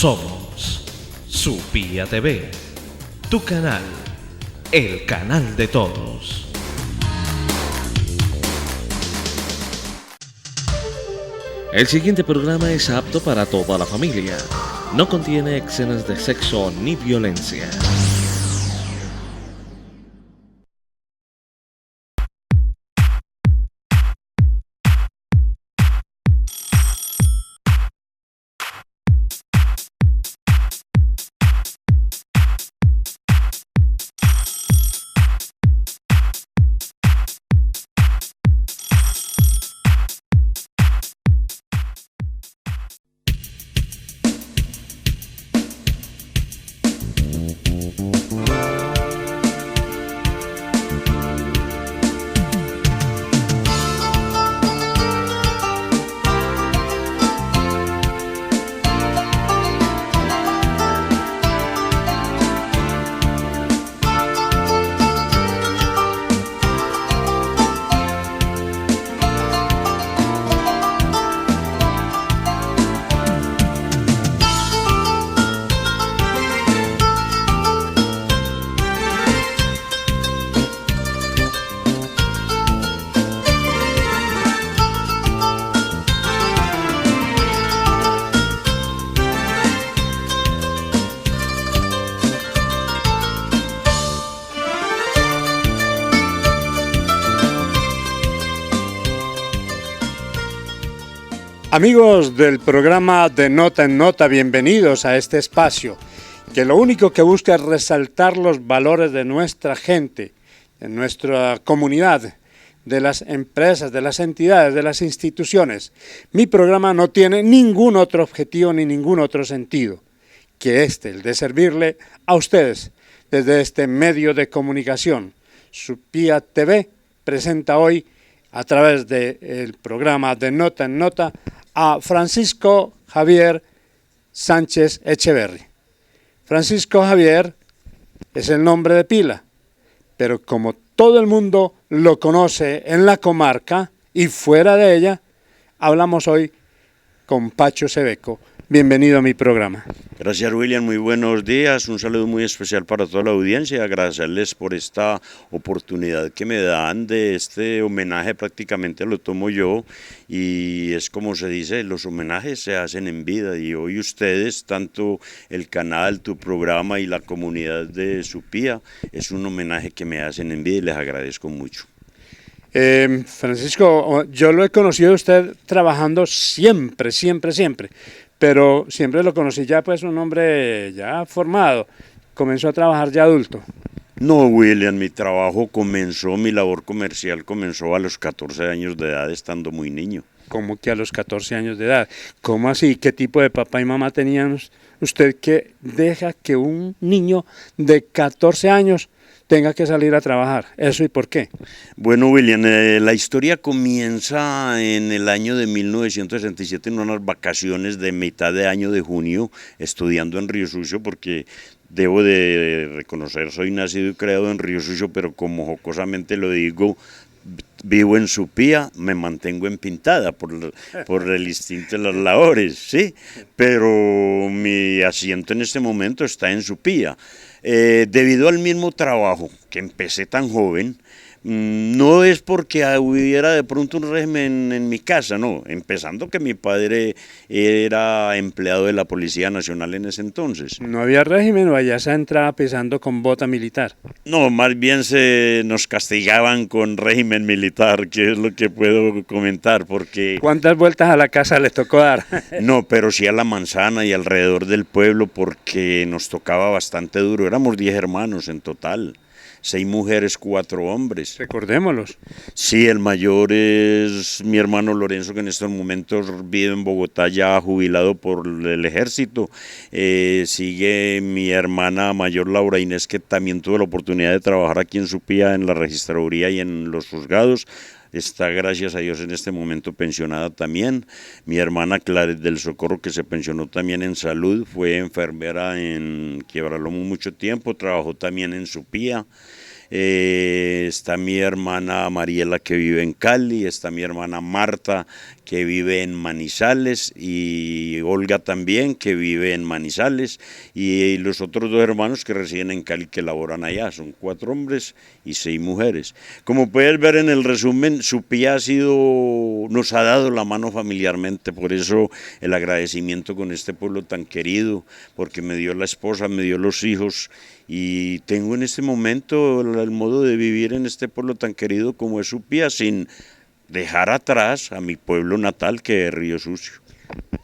Somos Supía TV, tu canal, el canal de todos. El siguiente programa es apto para toda la familia. No contiene escenas de sexo ni violencia. Amigos del programa De Nota en Nota, bienvenidos a este espacio, que lo único que busca es resaltar los valores de nuestra gente, de nuestra comunidad, de las empresas, de las entidades, de las instituciones. Mi programa no tiene ningún otro objetivo ni ningún otro sentido que el de servirle a ustedes desde este medio de comunicación. Supía TV presenta hoy, a través del programa De Nota en Nota, a Francisco Javier Sánchez Echeverry. Francisco Javier es el nombre de pila, pero como todo el mundo lo conoce en la comarca y fuera de ella, hablamos hoy con Pacho Sebeco. Bienvenido a mi programa. Gracias, William, muy buenos días, un saludo muy especial para toda la audiencia, agradecerles por esta oportunidad que me dan de este homenaje, prácticamente lo tomo yo, y es como se dice, los homenajes se hacen en vida, y hoy ustedes, tanto el canal, tu programa y la comunidad de Supía, es un homenaje que me hacen en vida y les agradezco mucho. Francisco, yo lo he conocido a usted trabajando siempre, pero siempre lo conocí ya pues un hombre ya formado, comenzó a trabajar ya adulto. No, William, mi labor comercial comenzó a los 14 años de edad, estando muy niño. ¿Cómo que a los 14 años de edad? ¿Cómo así? ¿Qué tipo de papá y mamá tenían usted que deja que un niño de 14 años tenga que salir a trabajar? ¿Eso y por qué? Bueno, William, la historia comienza en el año de 1967, en unas vacaciones de mitad de año de junio, estudiando en Río Sucio, porque debo de reconocer, soy nacido y creado en Río Sucio, pero como jocosamente lo digo, vivo en Supía, me mantengo en Pintada por el instinto de las labores, ¿sí? Pero mi asiento en este momento está en Supía. Debido al mismo trabajo que empecé tan joven, no es porque hubiera de pronto un régimen en mi casa, no, empezando que mi padre era empleado de la Policía Nacional en ese entonces. ¿No había régimen o allá se entraba pisando con bota militar? No, más bien nos castigaban con régimen militar, que es lo que puedo comentar, porque... ¿Cuántas vueltas a la casa le tocó dar? No, pero sí a la manzana y alrededor del pueblo, porque nos tocaba bastante duro, éramos 10 hermanos en total. 6 mujeres, 4 hombres. Recordémoslos. Sí, el mayor es mi hermano Lorenzo, que en estos momentos vive en Bogotá, ya jubilado por el ejército. Sigue mi hermana mayor Laura Inés, que también tuvo la oportunidad de trabajar aquí en Supía, en la registraduría y en los juzgados. Está, gracias a Dios, en este momento pensionada también. Mi hermana Claret del Socorro, que se pensionó también en salud, fue enfermera en Quiebralomo mucho tiempo, trabajó también en Supía. está mi hermana Mariela que vive en Cali, está mi hermana Marta que vive en Manizales y Olga también que vive en Manizales y los otros dos hermanos que residen en Cali que laboran allá, son 4 hombres y 6 mujeres. Como puedes ver en el resumen, Supía nos ha dado la mano familiarmente, por eso el agradecimiento con este pueblo tan querido, porque me dio la esposa, me dio los hijos y tengo en este momento el modo de vivir en este pueblo tan querido como es Supía, sin dejar atrás a mi pueblo natal que es Río Sucio.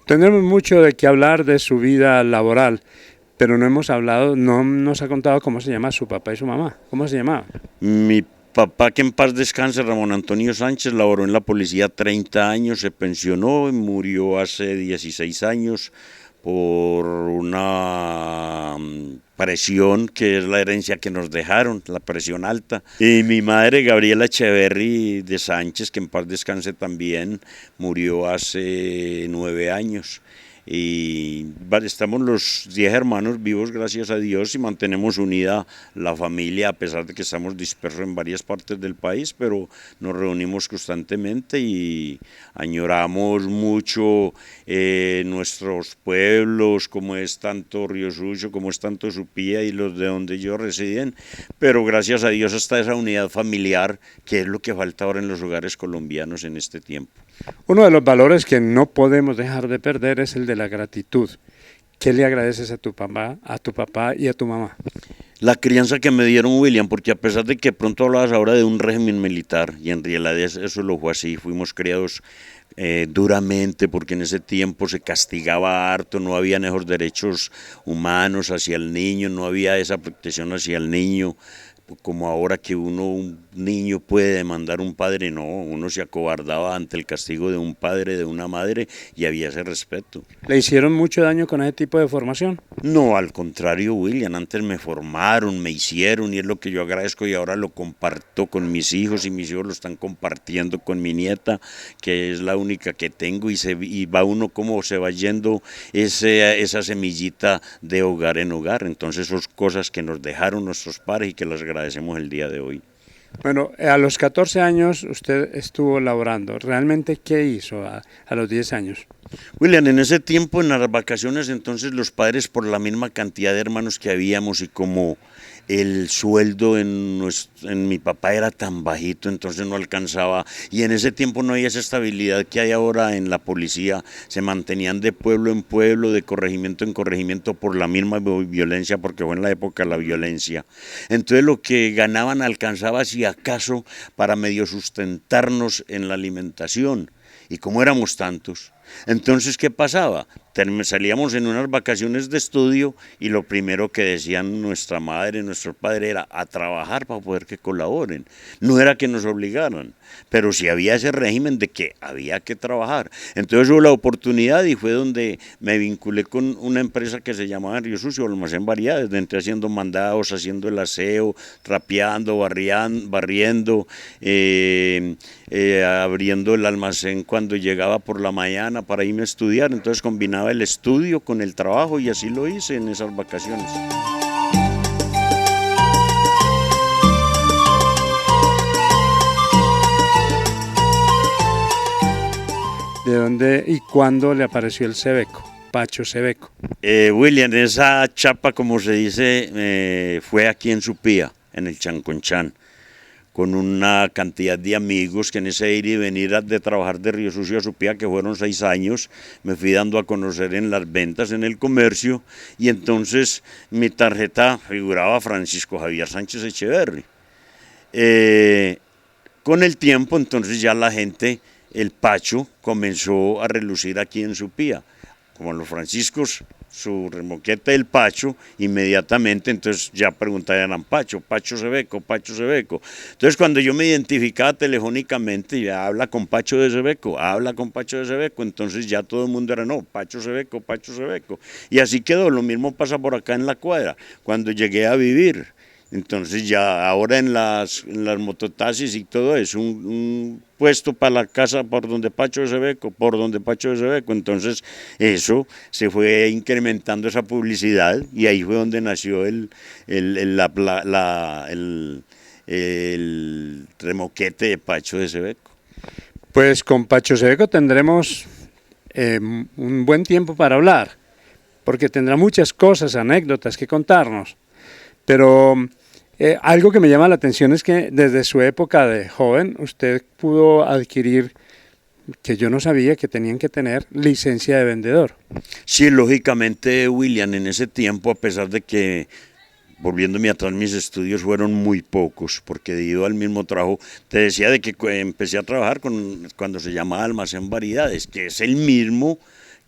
Tenemos mucho de qué hablar de su vida laboral, pero no hemos hablado, no nos ha contado cómo se llama su papá y su mamá. ¿Cómo se llamaba? Mi papá, que en paz descanse, Ramón Antonio Sánchez, laboró en la policía 30 años, se pensionó y murió hace 16 años por una presión que es la herencia que nos dejaron, la presión alta. Y mi madre, Gabriela Echeverry de Sánchez, que en paz descanse también, murió hace 9 años. Y estamos los 10 hermanos vivos, gracias a Dios, y mantenemos unida la familia a pesar de que estamos dispersos en varias partes del país, pero nos reunimos constantemente y añoramos mucho nuestros pueblos, como es tanto Río Sucio, como es tanto Supía y los de donde yo residen, pero gracias a Dios está esa unidad familiar que es lo que falta ahora en los hogares colombianos en este tiempo. Uno de los valores que no podemos dejar de perder es el de la gratitud. ¿Qué le agradeces a tu papá y a tu mamá? La crianza que me dieron, William, porque a pesar de que pronto hablabas ahora de un régimen militar, y en realidad eso lo fue así, fuimos criados duramente, porque en ese tiempo se castigaba harto, no había mejores derechos humanos hacia el niño, no había esa protección hacia el niño, como ahora que un niño puede demandar a un padre, no, uno se acobardaba ante el castigo de un padre, de una madre, y había ese respeto. ¿Le hicieron mucho daño con ese tipo de formación? No, al contrario, William, antes me formaron, me hicieron, y es lo que yo agradezco y ahora lo comparto con mis hijos, y mis hijos lo están compartiendo con mi nieta, que es la única que tengo, y va uno como se va yendo esa semillita de hogar en hogar. Entonces son cosas que nos dejaron nuestros padres y que las agradecemos el día de hoy. Bueno, a los 14 años usted estuvo laborando. ¿Realmente qué hizo a los 10 años? William, en ese tiempo, en las vacaciones, entonces los padres, por la misma cantidad de hermanos que habíamos y como el sueldo en mi papá era tan bajito, entonces no alcanzaba, y en ese tiempo no había esa estabilidad que hay ahora en la policía, se mantenían de pueblo en pueblo, de corregimiento en corregimiento por la misma violencia, porque fue en la época de la violencia. Entonces lo que ganaban alcanzaba si acaso para medio sustentarnos en la alimentación, y como éramos tantos, entonces ¿qué pasaba? Salíamos en unas vacaciones de estudio y lo primero que decían nuestra madre, nuestro padre era a trabajar para poder que colaboren. No era que nos obligaran, pero sí había ese régimen de que había que trabajar. Entonces hubo la oportunidad y fue donde me vinculé con una empresa que se llamaba Río Sucio, Almacén Variedades, entré haciendo mandados, haciendo el aseo, trapeando, barriendo, abriendo el almacén cuando llegaba por la mañana para irme a estudiar, entonces combinaba el estudio con el trabajo y así lo hice en esas vacaciones. ¿De dónde y cuándo le apareció el Sebeco, Pacho Sebeco? William, esa chapa, como se dice, fue aquí en Supía, en el Chanconchán, con una cantidad de amigos que en ese ir y venir de trabajar de Río Sucio a Supía, que fueron 6 años, me fui dando a conocer en las ventas, en el comercio, y entonces mi tarjeta figuraba Francisco Javier Sánchez Echeverry. Con el tiempo, entonces ya la gente, el Pacho, comenzó a relucir aquí en Supía. Como los franciscos, su remoquete del Pacho, inmediatamente entonces ya preguntaban Pacho, Pacho Sebeco, Pacho Sebeco. Entonces cuando yo me identificaba telefónicamente, ya habla con Pacho de Sebeco, habla con Pacho de Sebeco, entonces ya todo el mundo era no, Pacho Sebeco, Pacho Sebeco. Y así quedó, lo mismo pasa por acá en la cuadra, cuando llegué a vivir. Entonces ya ahora en las mototaxis y todo es un puesto para la casa por donde Pacho de Sebeco, entonces eso se fue incrementando esa publicidad y ahí fue donde nació el remoquete de Pacho de Sebeco. Pues con Pacho Sebeco tendremos un buen tiempo para hablar, porque tendrá muchas cosas, anécdotas que contarnos. Pero algo que me llama la atención es que desde su época de joven usted pudo adquirir, que yo no sabía que tenían que tener, licencia de vendedor. Sí, lógicamente, William, en ese tiempo, a pesar de que, volviéndome atrás, mis estudios fueron muy pocos, porque debido al mismo trabajo, te decía de que empecé a trabajar cuando se llamaba Almacén Variedades, que es el mismo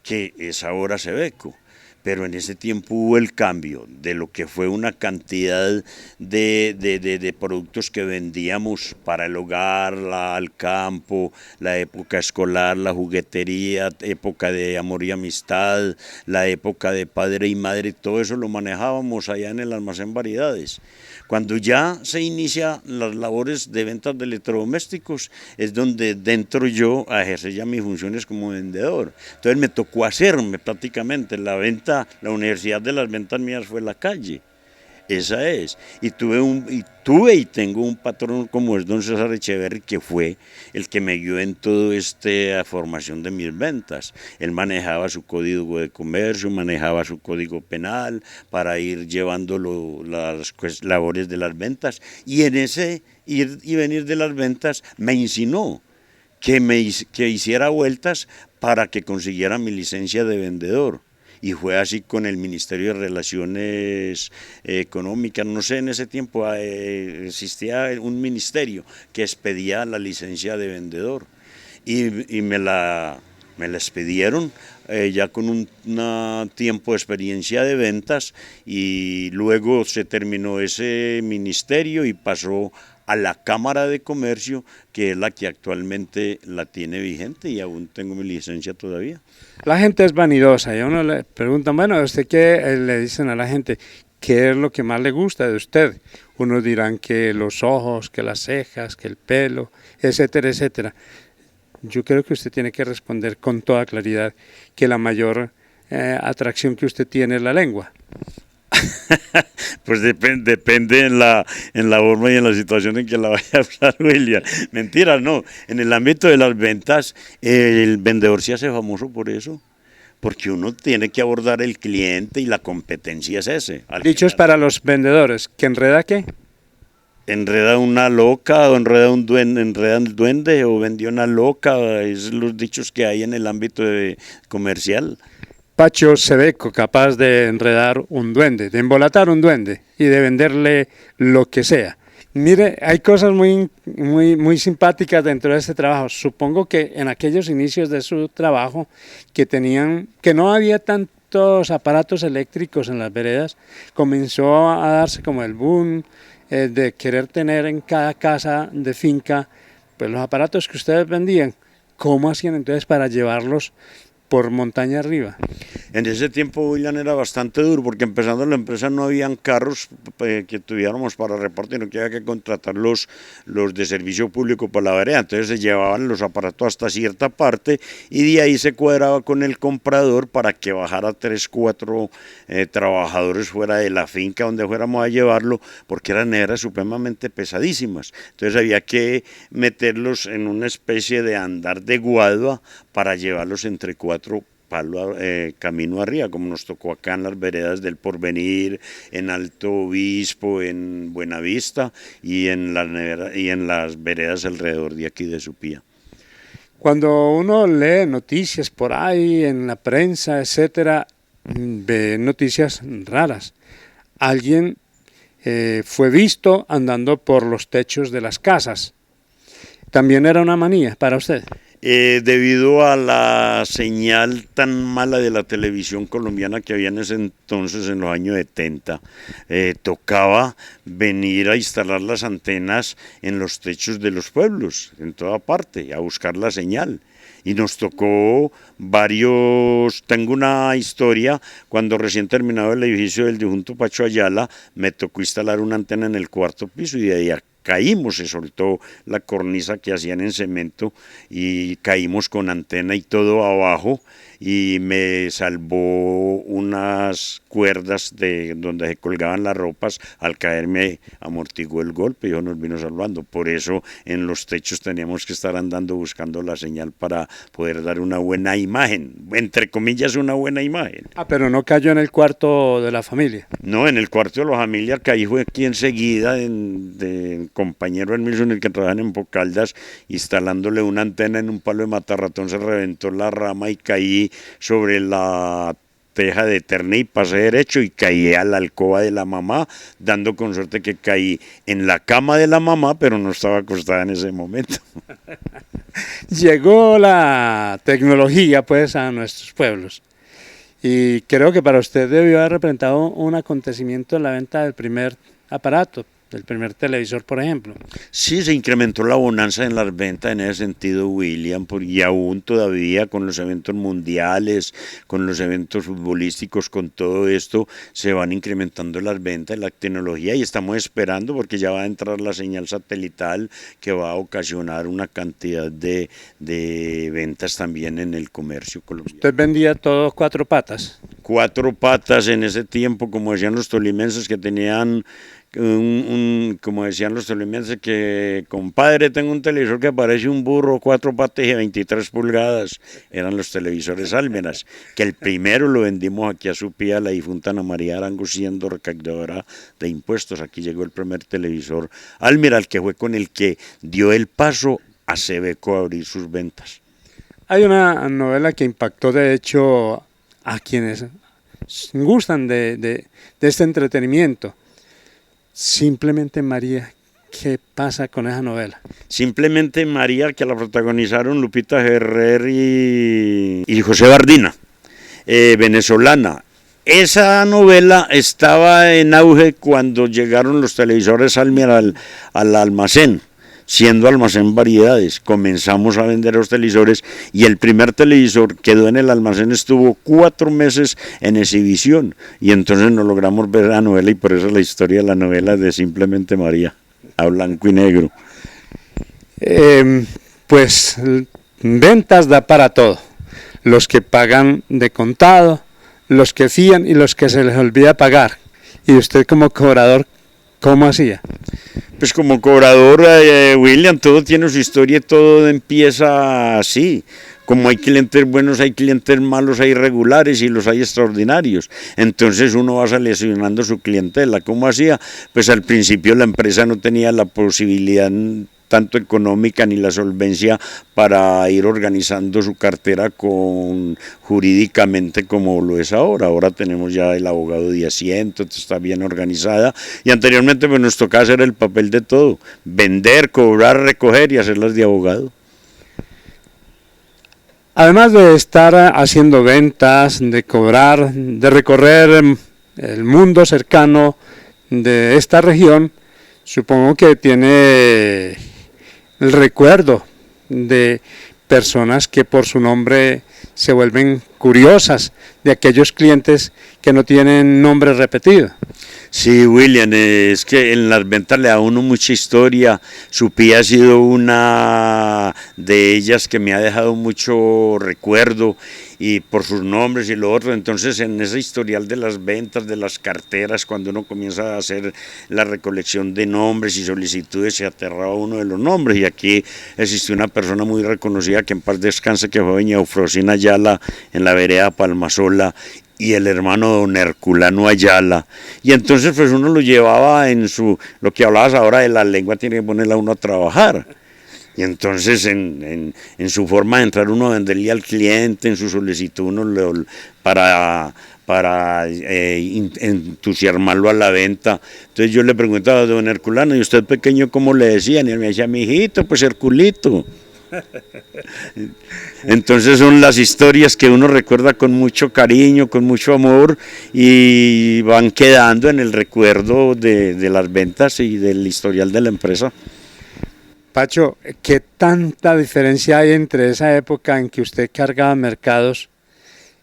que es ahora Sebeco. Pero en ese tiempo hubo el cambio de lo que fue una cantidad de productos que vendíamos para el hogar, al campo, la época escolar, la juguetería, época de amor y amistad, la época de padre y madre, todo eso lo manejábamos allá en el Almacén Variedades. Cuando ya se inicia las labores de ventas de electrodomésticos, es donde dentro yo a ejercer ya mis funciones como vendedor. Entonces me tocó hacerme prácticamente la venta, la universidad de las ventas mías fue la calle. Esa es. Y tuve y tengo un patrón como es don César Echeverry, que fue el que me guió en toda esta formación de mis ventas. Él manejaba su código de comercio, manejaba su código penal para ir llevando las labores de las ventas. Y en ese ir y venir de las ventas me insinuó que hiciera vueltas para que consiguiera mi licencia de vendedor. Y fue así con el Ministerio de Relaciones Económicas. No sé, en ese tiempo existía un ministerio que expedía la licencia de vendedor y me la expedieron ya con un tiempo de experiencia de ventas, y luego se terminó ese ministerio y pasó a la Cámara de Comercio, que es la que actualmente la tiene vigente, y aún tengo mi licencia todavía. La gente es vanidosa y a uno le preguntan, bueno, ¿usted qué le dicen a la gente? ¿Qué es lo que más le gusta de usted? Unos dirán que los ojos, que las cejas, que el pelo, etcétera, etcétera. Yo creo que usted tiene que responder con toda claridad que la mayor atracción que usted tiene es la lengua. Pues depende en la forma y en la situación en que la vaya a usar, William. Mentira, no. En el ámbito de las ventas, el vendedor se hace famoso por eso, porque uno tiene que abordar el cliente y la competencia es ese. Dichos para los vendedores, ¿que enreda qué? Enreda una loca, o enreda un duende, o vendió una loca, es los dichos que hay en el ámbito comercial. Pacho Sebeco, capaz de enredar un duende, de embolatar un duende y de venderle lo que sea. Mire, hay cosas muy simpáticas dentro de este trabajo. Supongo que en aquellos inicios de su trabajo que no había tantos aparatos eléctricos en las veredas, comenzó a darse como el boom de querer tener en cada casa de finca pues los aparatos que ustedes vendían. ¿Cómo hacían entonces para llevarlos por montaña arriba? En ese tiempo, William, era bastante duro, porque empezando la empresa no habían carros que tuviéramos para repartir, sino que había que contratar los de servicio público por la vereda. Entonces se llevaban los aparatos hasta cierta parte y de ahí se cuadraba con el comprador para que bajara 3, 4 trabajadores fuera de la finca donde fuéramos a llevarlo, porque eran neveras supremamente pesadísimas. Entonces había que meterlos en una especie de andar de guadua para llevarlos entre 4 camino arriba, como nos tocó acá en las veredas del Porvenir, en Alto Obispo, en Buenavista y en las veredas alrededor de aquí de Supía. Cuando uno lee noticias por ahí en la prensa, etcétera, ve noticias raras. Alguien fue visto andando por los techos de las casas. ¿También era una manía para usted? Debido a la señal tan mala de la televisión colombiana que había en ese entonces, en los años 70, tocaba venir a instalar las antenas en los techos de los pueblos, en toda parte, a buscar la señal. Y nos tocó tengo una historia, cuando recién terminado el edificio del difunto Pacho Ayala, me tocó instalar una antena en el 4º piso y de ahí caímos, se soltó la cornisa que hacían en cemento y caímos con antena y todo abajo, y me salvó unas cuerdas de donde se colgaban las ropas, al caerme amortiguó el golpe y eso nos vino salvando. Por eso en los techos teníamos que estar andando buscando la señal para poder dar una buena imagen, entre comillas una buena imagen. Pero no cayó en el cuarto de la familia. No, en el cuarto de la familia caí fue aquí enseguida de compañero Emilson, el que trabajan en Pocaldas, instalándole una antena en un palo de matarratón, se reventó la rama y caí sobre la teja de Eternit, pasé derecho y caí a la alcoba de la mamá, dando con suerte que caí en la cama de la mamá, pero no estaba acostada en ese momento. Llegó la tecnología pues a nuestros pueblos y creo que para usted debió haber representado un acontecimiento en la venta del primer aparato, del primer televisor, por ejemplo. Sí, se incrementó la bonanza en las ventas en ese sentido, William, y aún todavía con los eventos mundiales, con los eventos futbolísticos, con todo esto, se van incrementando las ventas, la tecnología, y estamos esperando porque ya va a entrar la señal satelital que va a ocasionar una cantidad de ventas también en el comercio colombiano. ¿Usted vendía todo 4 patas? 4 patas en ese tiempo, como decían los tolimenses, que tenían como decían los tolimenses, que compadre, tengo un televisor que parece un burro, 4 patas y 23 pulgadas, eran los televisores Almeras, que el primero lo vendimos aquí a Supía, la difunta Ana María Arango, siendo recaudadora de impuestos. Aquí llegó el primer televisor Almera, que fue con el que dio el paso a Sebeco a abrir sus ventas. Hay una novela que impactó de hecho a quienes gustan de este entretenimiento. Simplemente María, ¿qué pasa con esa novela? Simplemente María, que la protagonizaron Lupita Ferrer y José Bardina, venezolana. Esa novela estaba en auge cuando llegaron los televisores al almacén, siendo almacén variedades. Comenzamos a vender los televisores y el primer televisor quedó en el almacén, estuvo 4 meses en exhibición y entonces no logramos ver la novela y por eso la historia de la novela de Simplemente María, a blanco y negro. Pues ventas da para todo, los que pagan de contado, los que fían y los que se les olvida pagar. Y usted como cobrador, ¿cómo hacía? Pues como cobrador, William, todo tiene su historia y todo empieza así. Como hay clientes buenos, hay clientes malos, hay regulares y los hay extraordinarios. Entonces uno va seleccionando su clientela. ¿Cómo hacía? Pues al principio la empresa no tenía la posibilidad tanto económica ni la solvencia para ir organizando su cartera jurídicamente como lo es ahora. Ahora tenemos ya el abogado de asiento, está bien organizada y anteriormente pues nos tocaba hacer el papel de todo, vender, cobrar, recoger y hacerlas de abogado. Además de estar haciendo ventas, de cobrar, de recorrer el mundo cercano de esta región, supongo que tiene el recuerdo de personas que por su nombre se vuelven curiosas, de aquellos clientes que no tienen nombre repetido. Sí, William, es que en las ventas le da a uno mucha historia. Supía ha sido una de ellas que me ha dejado mucho recuerdo y por sus nombres y lo otro. Entonces en ese historial de las ventas, de las carteras, cuando uno comienza a hacer la recolección de nombres y solicitudes, se aterraba uno de los nombres. Y aquí existió una persona muy reconocida, que en paz descanse, que fue doña Eufrosina Ayala, en la vereda Palmasola, y el hermano don Herculano Ayala, y entonces pues uno lo llevaba en lo que hablabas ahora de la lengua, tiene que ponerla uno a trabajar, y entonces en su forma de entrar uno a venderle al cliente, en su solicitud uno para entusiasmarlo a la venta. Entonces yo le preguntaba a don Herculano, ¿y usted pequeño cómo le decían? Y él me decía, mi hijito, pues Herculito. Entonces son las historias que uno recuerda con mucho cariño, con mucho amor y van quedando en el recuerdo de las ventas y del historial de la empresa. Pacho, ¿qué tanta diferencia hay entre esa época en que usted cargaba mercados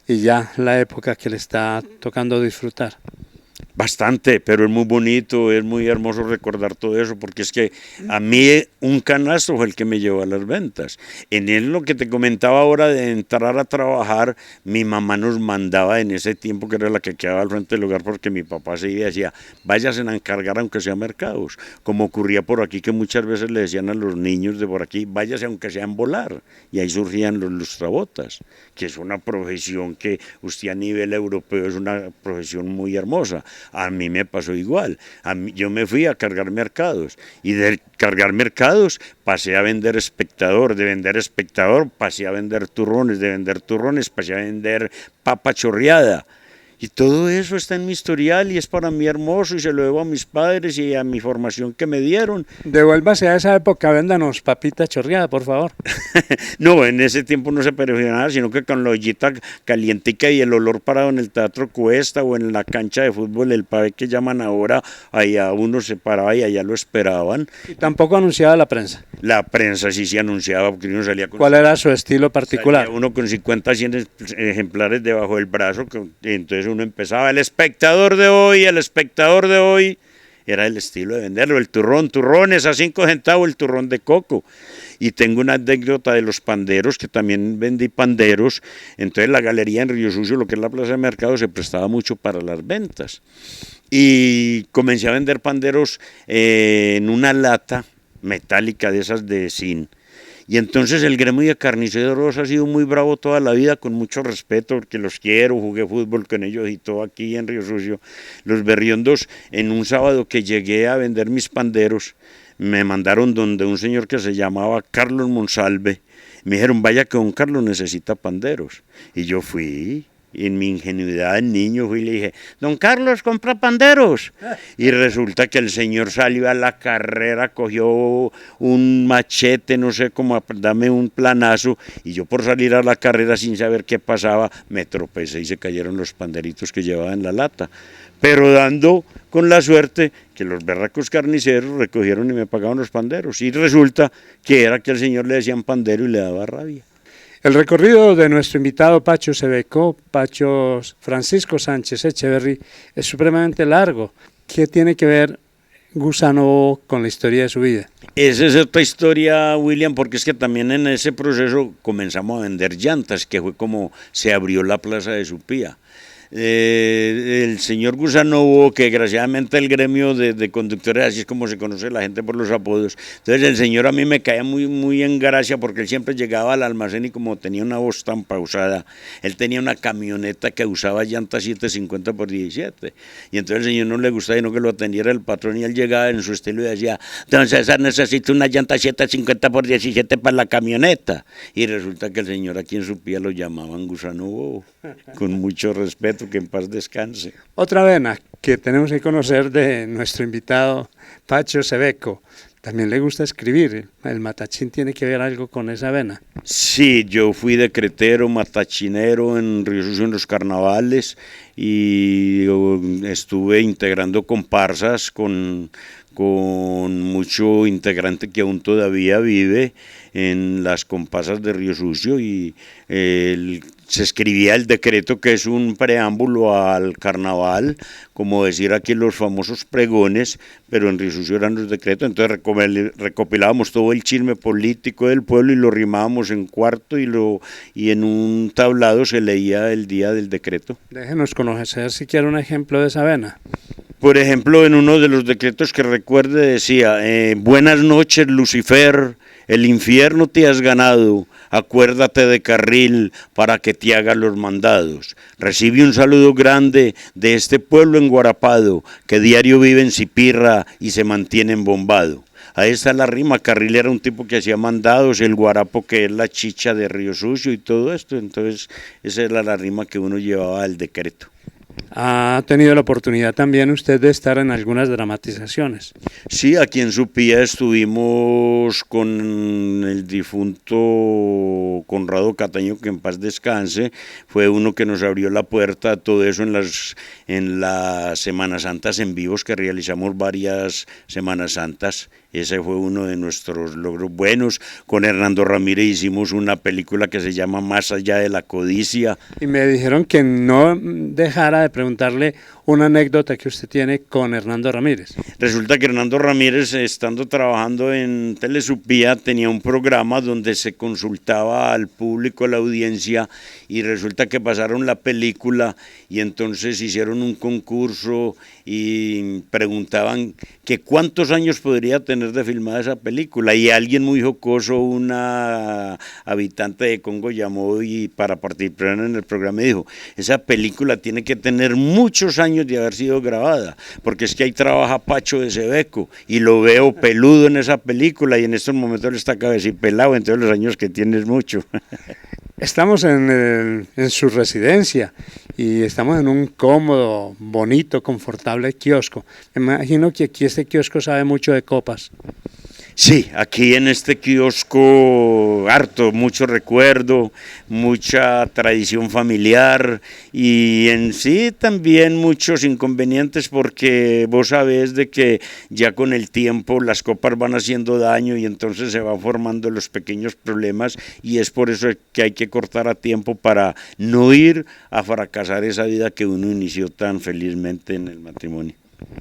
y ya la época que le está tocando disfrutar? Bastante, pero es muy bonito, es muy hermoso recordar todo eso, porque es que a mí un canasto fue el que me llevó a las ventas. En él, lo que te comentaba ahora de entrar a trabajar, mi mamá nos mandaba en ese tiempo, que era la que quedaba al frente del hogar, porque mi papá se iba y decía, váyase a encargar aunque sea mercados, como ocurría por aquí, que muchas veces le decían a los niños de por aquí, váyase aunque sea en volar, y ahí surgían los lustrabotas, que es una profesión que usted a nivel europeo es una profesión muy hermosa. A mí me pasó igual. Yo me fui a cargar mercados y de cargar mercados pasé a vender espectador, de vender espectador pasé a vender turrones, de vender turrones pasé a vender papa chorreada. Y todo eso está en mi historial y es para mí hermoso y se lo debo a mis padres y a mi formación que me dieron. Devuélvase a esa época, véndanos papita chorreada, por favor. No, en ese tiempo no se permitía nada, sino que con la ollita calientica y el olor parado en el Teatro Cuesta o en la cancha de fútbol, el pavé que llaman ahora, allá uno se paraba y allá lo esperaban. Y tampoco anunciaba la prensa. La prensa sí se anunciaba, porque uno salía con... ¿Cuál era su estilo particular? Salía uno con 50, 100 ejemplares debajo del brazo, y entonces uno empezaba, el espectador de hoy, era el estilo de venderlo, el turrones a 5 centavos, el turrón de coco. Y tengo una anécdota de los panderos, que también vendí panderos, entonces la galería en Río Sucio, lo que es la plaza de mercado, se prestaba mucho para las ventas. Y comencé a vender panderos en una lata metálica de esas de zinc. Y entonces el gremio de carniceros ha sido muy bravo toda la vida, con mucho respeto, porque los quiero, jugué fútbol con ellos y todo aquí en Río Sucio. Los berriondos, en un sábado que llegué a vender mis panderos, me mandaron donde un señor que se llamaba Carlos Monsalve. Me dijeron, vaya que don Carlos necesita panderos. Y yo fui, y en mi ingenuidad de niño fui y le dije, don Carlos, compra panderos. Y resulta que el señor salió a la carrera, cogió un machete, no sé cómo, dame un planazo, y yo por salir a la carrera sin saber qué pasaba, me tropecé y se cayeron los panderitos que llevaba en la lata. Pero dando con la suerte que los berracos carniceros recogieron y me pagaban los panderos. Y resulta que era que al señor le decían pandero y le daba rabia. El recorrido de nuestro invitado Pacho Sebeco, Pacho Francisco Sánchez Echeverry, es supremamente largo. ¿Qué tiene que ver Gusano con la historia de su vida? Esa es otra historia, William, porque es que también en ese proceso comenzamos a vender llantas, que fue como se abrió la plaza de Supía. El señor Gusano, que desgraciadamente el gremio de conductores, así es como se conoce la gente por los apodos, entonces el señor a mí me caía muy en gracia, porque él siempre llegaba al almacén y como tenía una voz tan pausada, él tenía una camioneta que usaba llantas 750 por 17, y entonces el señor no le gustaba sino que lo atendiera el patrón, y él llegaba en su estilo y decía, don César, necesito una llanta 750 por 17 para la camioneta, y resulta que el señor aquí en Supía lo llamaban Gusano Bobo, con mucho respeto, que en paz descanse. Otra vena que tenemos que conocer de nuestro invitado Pacho Sebeco. También le gusta escribir. ¿El matachín tiene que ver algo con esa vena? Sí, yo fui decretero, matachinero en Río Sucio en los carnavales y estuve integrando comparsas con mucho integrante que aún todavía vive en las comparsas de Río Sucio, y se escribía el decreto, que es un preámbulo al carnaval, como decir aquí los famosos pregones, pero en Río Sucio eran los decretos. Entonces recopilábamos todo el chisme político del pueblo y lo rimábamos en cuarto, y en un tablado se leía el día del decreto. Déjenos conocer si quiere un ejemplo de esa vena. Por ejemplo, en uno de los decretos que recuerde decía, buenas noches Lucifer, el infierno te has ganado, acuérdate de Carril para que te haga los mandados. Recibe un saludo grande de este pueblo enguarapado, que diario vive en Cipirra y se mantiene embombado. Ahí está la rima. Carril era un tipo que hacía mandados, el guarapo que es la chicha de Río Sucio y todo esto. Entonces esa era la rima que uno llevaba al decreto. Ha tenido la oportunidad también usted de estar en algunas dramatizaciones. Sí, aquí en Supía estuvimos con el difunto Conrado Cataño, que en paz descanse, fue uno que nos abrió la puerta a todo eso en las Semanas Santas en vivos, que realizamos varias Semanas Santas Ese fue uno de nuestros logros buenos. Con Hernando Ramírez hicimos una película que se llama Más allá de la codicia. Y me dijeron que no dejara de preguntarle una anécdota que usted tiene con Hernando Ramírez. Resulta que Hernando Ramírez, estando trabajando en Telesupía, tenía un programa donde se consultaba al público, a la audiencia, y resulta que pasaron la película y entonces hicieron un concurso y preguntaban que cuántos años podría tener de filmada esa película, y alguien muy jocoso, una habitante de Congo, llamó y para participar en el programa y dijo: esa película tiene que tener muchos años de haber sido grabada, porque es que ahí trabaja Pacho de Sebeco y lo veo peludo en esa película, y en estos momentos le está cabecipelado, entonces los años que tiene es mucho. Estamos en su residencia y estamos en un cómodo, bonito, confortable kiosco. Me imagino que aquí este kiosco sabe mucho de copas. Sí, aquí en este kiosco harto, mucho recuerdo, mucha tradición familiar y en sí también muchos inconvenientes, porque vos sabés de que ya con el tiempo las copas van haciendo daño y entonces se van formando los pequeños problemas, y es por eso que hay que cortar a tiempo para no ir a fracasar esa vida que uno inició tan felizmente en el matrimonio.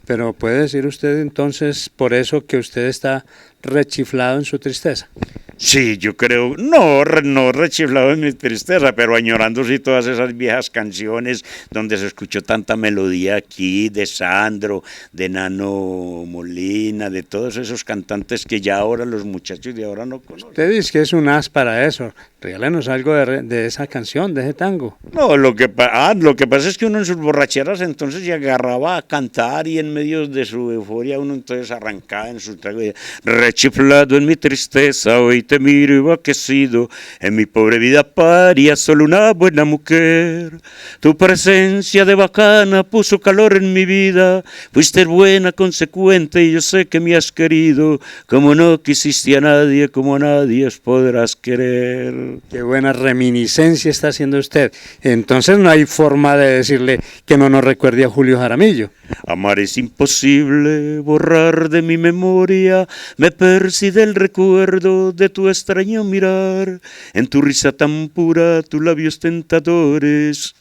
Pero puede decir usted entonces por eso que usted está rechiflado en su tristeza. Sí, yo creo, no rechiflado en mi tristeza, pero añorando sí todas esas viejas canciones donde se escuchó tanta melodía aquí, de Sandro, de Nano Molina, de todos esos cantantes que ya ahora los muchachos de ahora no conocen. Usted dice que es un as para eso. Regálenos algo de esa canción, de ese tango. No, lo que pasa es que uno en sus borracheras entonces se agarraba a cantar, y en medio de su euforia uno entonces arrancaba en su trago y rechiflado en mi tristeza, hoy te miro enloquecido, en mi pobre vida paría solo una buena mujer. Tu presencia de bacana puso calor en mi vida, fuiste buena, consecuente, y yo sé que me has querido, como no quisiste a nadie, como a nadie os podrás querer. Qué buena reminiscencia está haciendo usted. Entonces no hay forma de decirle que no nos recuerde a Julio Jaramillo. Amar es imposible, borrar de mi memoria, me perside el recuerdo de tu extraño mirar, en tu risa tan pura, tus labios tentadores.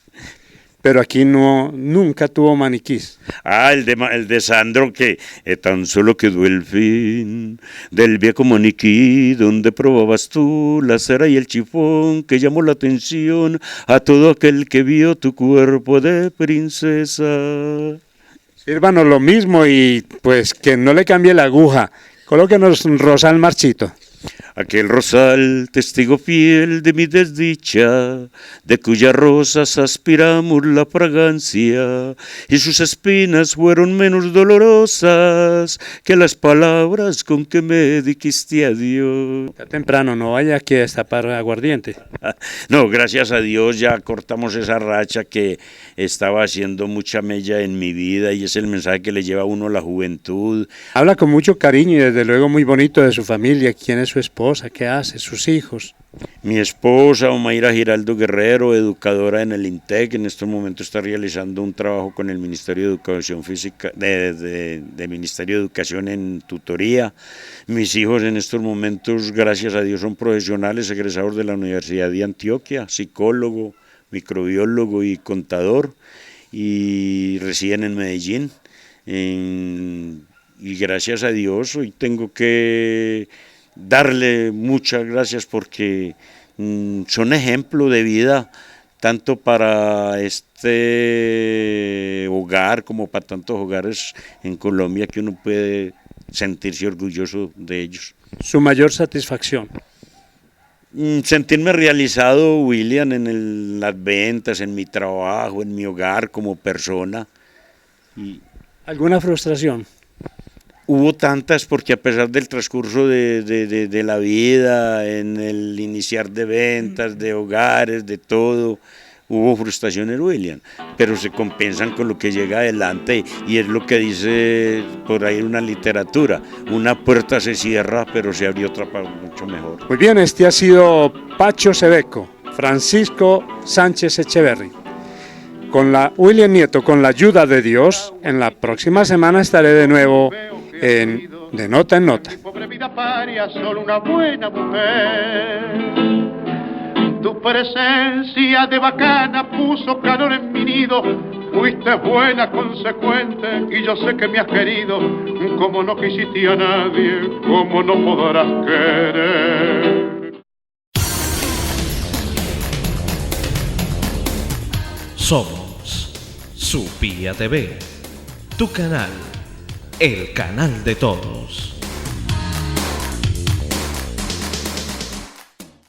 Pero aquí nunca tuvo maniquís. El de Sandro, que tan solo quedó el fin del viejo maniquí donde probabas tú la cera y el chifón, que llamó la atención a todo aquel que vio tu cuerpo de princesa. Sírvanos lo mismo y pues que no le cambie la aguja. Colóquenos un rosal marchito. Aquel rosal, testigo fiel de mi desdicha, de cuyas rosas aspiramos la fragancia, y sus espinas fueron menos dolorosas que las palabras con que me dijiste adiós. Está temprano, no vaya aquí a destapar aguardiente. No, gracias a Dios ya cortamos esa racha que estaba haciendo mucha mella en mi vida, y es el mensaje que le lleva a uno la juventud. Habla con mucho cariño y desde luego muy bonito de su familia. ¿Quién es su esposa? ¿Qué hace? ¿Sus hijos? Mi esposa, Omaira Giraldo Guerrero, educadora en el INTEC, en estos momentos está realizando un trabajo con el Ministerio de Educación Física, de Ministerio de Educación en tutoría. Mis hijos en estos momentos, gracias a Dios, son profesionales egresados de la Universidad de Antioquia, psicólogo, microbiólogo y contador, y residen en Medellín. Y gracias a Dios hoy tengo que darle muchas gracias porque son ejemplo de vida tanto para este hogar como para tantos hogares en Colombia, que uno puede sentirse orgulloso de ellos. ¿Su mayor satisfacción? Sentirme realizado, William, en las ventas, en mi trabajo, en mi hogar como persona. ¿Alguna frustración? Hubo tantas, porque a pesar del transcurso de la vida, en el iniciar de ventas, de hogares, de todo, hubo frustraciones, William, pero se compensan con lo que llega adelante, y es lo que dice por ahí una literatura: una puerta se cierra, pero se abrió otra para mucho mejor. Muy bien, este ha sido Pacho Sebeco, Francisco Sánchez Echeverry. Con William Nieto, con la ayuda de Dios, en la próxima semana estaré de nuevo en de Nota en Nota. Mi pobre vida paria, solo una buena mujer. Tu presencia de bacana puso calor en mi nido. Fuiste buena, consecuente, y yo sé que me has querido. Como no quisiste a nadie, como no podrás querer. Somos Supía TV, tu canal, el canal de todos.